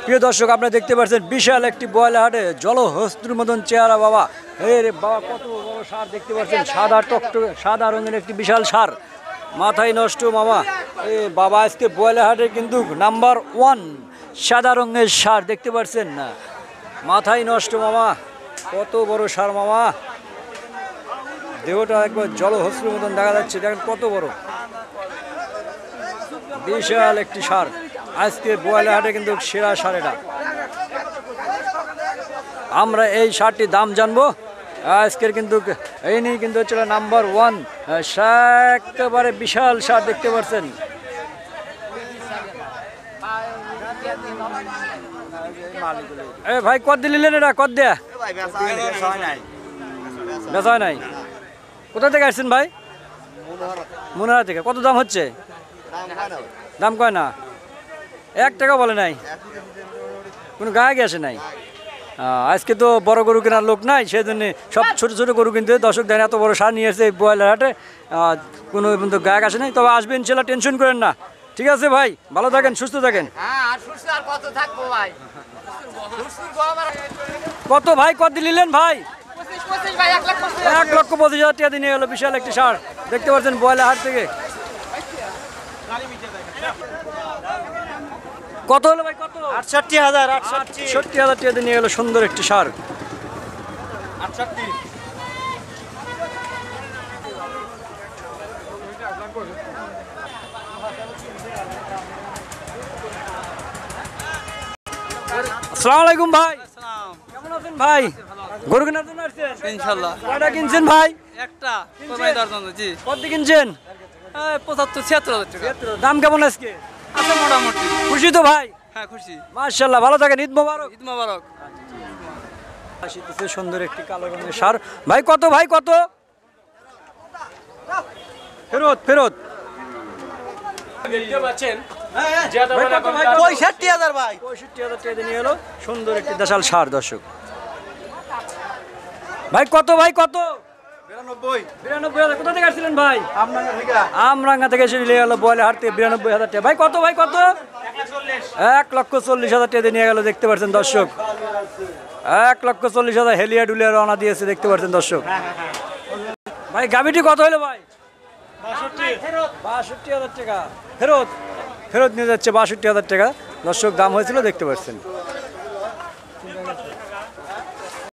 প্রিয় দর্শক আপনারা দেখতে পাচ্ছেন বিশাল একটি বয়লা হাটে জলহস্তির মতন চেহারা বাবা। রে বাবা কত বড় সার দেখতে পাচ্ছেন, সাদা টকটকে সাদা রঙের একটি বিশাল সার, মাথায় নষ্ট মামা। বাবা আজকে বয়লা হাটে কিন্তু নাম্বার 1 সাদা রঙের সার দেখতে পাচ্ছেন না, মাথায় নষ্ট মামা। কত বড় সার মামা, দেহটা একবার জলহস্তির মতন দেখা যাচ্ছে, দেখেন কত বড় বিশাল একটি সার। আজকে বয়লা হাটে কিন্তু সেরা সার এটা। আমরা এই সারটির দাম জানবো আজকের, কিন্তু এই নিয়ে কিন্তু হচ্ছে নাম্বার 1 একেবারে বিশাল সার দেখতে পাচ্ছেন। ভাই কত দিলেন এটা, কত দেয়া বেচা হয় নাই? কোথা থেকে আসছেন ভাই? মনোহরা থেকে। কত দাম হচ্ছে? দাম কয় না, 1 টাকা বলে নাই, কোনো গায়ে আসে নাই। আজকে তো বড় গরু কেনার লোক নাই, সেই জন্য সব ছোট ছোট গরু কিনতে দর্শক দেন। এত বড় সার নিয়ে এসে বয়লার হাটে কোনো কিন্তু গায়ক আসে নাই, তবে আসবেন ইনশাল্লাহ, টেনশন করেন না। ঠিক আছে ভাই, ভালো থাকেন, সুস্থ থাকেন। কত ভাই, কত দিলেন ভাই? 1,25,000 টাকা দিয়ে নিয়ে গেল বিশাল একটি সার দেখতে পাচ্ছেন বয়লার হাট থেকে। কত হলো ভাই, কত? 68,000 68,000 টাকা দিয়ে নিয়ে গেল সুন্দর একটি সার। 68। আসসালামু আলাইকুম ভাই, কেমন আছেন ভাই? গরু কেনার জন্য আসছেন? ইনশাআল্লাহ। কয়টা কিনছেন ভাই? একটা কমাই দেওয়ার জন্য। জি। কত দিয়ে কিনছেন? 75-76,000 টাকা। দাম কেমন আজকে? আছে মোটামুটি। খুশি তো ভাই? হ্যাঁ খুশি। মাশাআল্লাহ, ভালো থাকেন, ঈদ মোবারক। ঈদ মোবারক। আসিতেছে সুন্দর একটি কালো রঙের সার। ভাই কত, ভাই কত? ফেরত ফেরত। দেখতে পাচ্ছেন 65,000 ভাই। 65,000 টাকা দিয়ে নিয়ে এলো সুন্দর একটি দেশাল সার দর্শক। ভাই কত, ভাই কত? 92,000। কোথা থেকে আসছিলেন ভাই? আমরাঙ্গা থেকে এসে নিয়ে গেল বয়লা হাট থেকে 92,000 টাকা। ভাই কত, ভাই কত? 1,40,000 টাকা দিয়ে নিয়ে গেল দেখতে পাচ্ছেন দর্শক। 1,40,000 হেলিয়া ডুলিয়া রওনা দিয়েছে দেখতে পাচ্ছেন দর্শক। ভাই গাভিটি কত হলো ভাই? 62,000 টাকা। ফেরত ফেরত নিয়ে যাচ্ছে 62,000 টাকা দর্শক, দাম হয়েছিল দেখতে পাচ্ছেন।